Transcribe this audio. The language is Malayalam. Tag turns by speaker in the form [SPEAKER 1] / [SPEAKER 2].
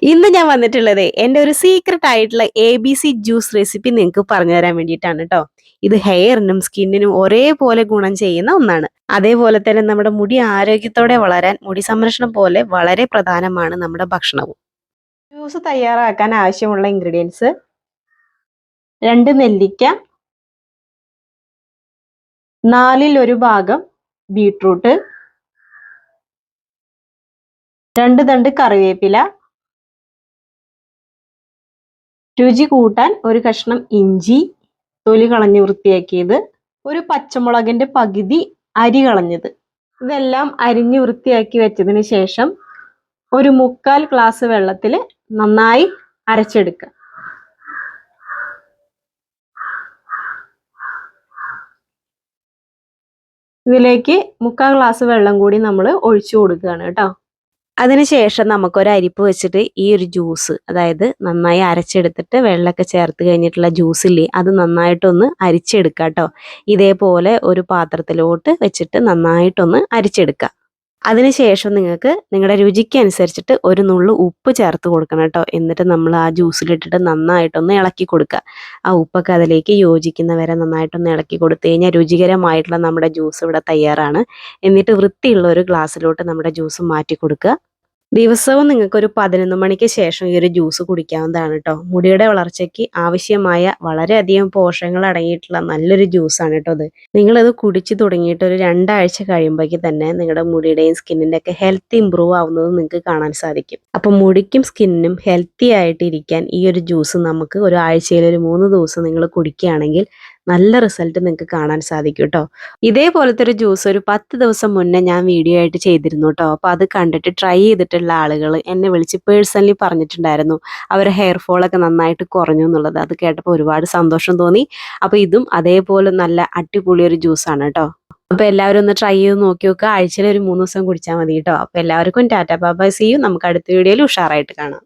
[SPEAKER 1] ഇന്ന് ഞാൻ വന്നിട്ടുള്ളത് എൻ്റെ ഒരു സീക്രട്ട് ആയിട്ടുള്ള ABC ജ്യൂസ് റെസിപ്പി നിങ്ങൾക്ക് പറഞ്ഞു തരാൻ വേണ്ടിയിട്ടാണ് കേട്ടോ. ഇത് ഹെയറിനും സ്കിന്നിനും ഒരേപോലെ ഗുണം ചെയ്യുന്ന ഒന്നാണ്. അതേപോലെ തന്നെ നമ്മുടെ മുടി ആരോഗ്യത്തോടെ വളരാൻ മുടി സംരക്ഷണം പോലെ വളരെ പ്രധാനമാണ് നമ്മുടെ ഭക്ഷണവും. ജ്യൂസ് തയ്യാറാക്കാൻ ആവശ്യമുള്ള ഇൻഗ്രീഡിയൻസ്: 2 നെല്ലിക്ക, 1/4 ഭാഗം ബീട്രൂട്ട്, 2 തണ്ട് കറിവേപ്പില, രുചി കൂട്ടാൻ ഒരു കഷ്ണം ഇഞ്ചി തൊലി കളഞ്ഞ് വൃത്തിയാക്കിയത്, ഒരു പച്ചമുളകിന്റെ പകുതി അരി കളഞ്ഞത്. ഇതെല്ലാം അരിഞ്ഞ് വൃത്തിയാക്കി വെച്ചതിന് ശേഷം ഒരു 3/4 ഗ്ലാസ് വെള്ളത്തിൽ നന്നായി അരച്ചെടുക്കുക. ഇതിലേക്ക് 3/4 ഗ്ലാസ് വെള്ളം കൂടി നമ്മൾ ഒഴിച്ചു കൊടുക്കുകയാണ് കേട്ടോ. അതിനുശേഷം നമുക്കൊരു അരിപ്പ് വെച്ചിട്ട് ഈ ഒരു ജ്യൂസ്, അതായത് നന്നായി അരച്ചെടുത്തിട്ട് വെള്ളമൊക്കെ ചേർത്ത് കഴിഞ്ഞിട്ടുള്ള ജ്യൂസില്ലേ, അത് നന്നായിട്ടൊന്ന് അരിച്ചെടുക്കുക കേട്ടോ. ഇതേപോലെ ഒരു പാത്രത്തിലോട്ട് വെച്ചിട്ട് നന്നായിട്ടൊന്ന് അരിച്ചെടുക്കുക. അതിനുശേഷം നിങ്ങൾക്ക് നിങ്ങളുടെ രുചിക്ക് അനുസരിച്ചിട്ട് ഒരു നുള്ളു ഉപ്പ് ചേർത്ത് കൊടുക്കണം കേട്ടോ. എന്നിട്ട് നമ്മൾ ആ ജ്യൂസിലിട്ടിട്ട് നന്നായിട്ടൊന്ന് ഇളക്കി കൊടുക്കുക. ആ ഉപ്പൊക്കെ അതിലേക്ക് യോജിക്കുന്ന വരെ നന്നായിട്ടൊന്ന് ഇളക്കി കൊടുത്തു കഴിഞ്ഞാൽ രുചികരമായിട്ടുള്ള നമ്മുടെ ജ്യൂസ് ഇവിടെ തയ്യാറാണ്. എന്നിട്ട് വൃത്തിയുള്ള ഒരു ഗ്ലാസ്സിലോട്ട് നമ്മുടെ ജ്യൂസ് മാറ്റി കൊടുക്കുക. ദിവസവും നിങ്ങൾക്കൊരു 11 മണിക്ക് ശേഷം ഈ ഒരു ജ്യൂസ് കുടിക്കാവുന്നതാണ് കേട്ടോ. മുടിയുടെ വളർച്ചയ്ക്ക് ആവശ്യമായ വളരെയധികം പോഷകങ്ങൾ അടങ്ങിയിട്ടുള്ള നല്ലൊരു ജ്യൂസാണ് കേട്ടോ ഇത്. നിങ്ങളത് കുടിച്ചു തുടങ്ങിയിട്ട് ഒരു 2 ആഴ്ച കഴിയുമ്പോഴേക്ക് തന്നെ നിങ്ങളുടെ മുടിയുടെയും സ്കിന്നിൻ്റെ ഒക്കെ ഹെൽത്ത് ഇമ്പ്രൂവ് ആവുന്നത് നിങ്ങൾക്ക് കാണാൻ സാധിക്കും. അപ്പം മുടിക്കും സ്കിന്നിനും ഹെൽത്തി ആയിട്ട് ഇരിക്കാൻ ഈ ഒരു ജ്യൂസ് നമുക്ക് ഒരു ആഴ്ചയിൽ ഒരു 3 ദിവസം നിങ്ങൾ കുടിക്കുകയാണെങ്കിൽ നല്ല റിസൾട്ട് നിങ്ങൾക്ക് കാണാൻ സാധിക്കും കേട്ടോ. ഇതേപോലത്തെ ഒരു ജ്യൂസ് ഒരു 10 ദിവസം മുന്നേ ഞാൻ വീഡിയോ ആയിട്ട് ചെയ്തിരുന്നു കേട്ടോ. അപ്പോൾ അത് കണ്ടിട്ട് ട്രൈ ചെയ്തിട്ടുള്ള ആളുകൾ എന്നെ വിളിച്ച് പേഴ്സണലി പറഞ്ഞിട്ടുണ്ടായിരുന്നു അവരുടെ ഹെയർ ഫോളൊക്കെ നന്നായിട്ട് കുറഞ്ഞു എന്നുള്ളത്. അത് കേട്ടപ്പോൾ ഒരുപാട് സന്തോഷം തോന്നി. അപ്പോൾ ഇതും അതേപോലെ നല്ല അടിപൊളി ഒരു ജ്യൂസാണ് കേട്ടോ. അപ്പോൾ എല്ലാവരും ഒന്ന് ട്രൈ ചെയ്ത് നോക്കി നോക്കുക. ആഴ്ചയിൽ ഒരു 3 ദിവസം കുടിച്ചാൽ മതി കേട്ടോ. അപ്പോൾ എല്ലാവർക്കും tata bye bye, see you. നമുക്ക് അടുത്ത വീഡിയോയിൽ ഉഷാറായിട്ട് കാണാം.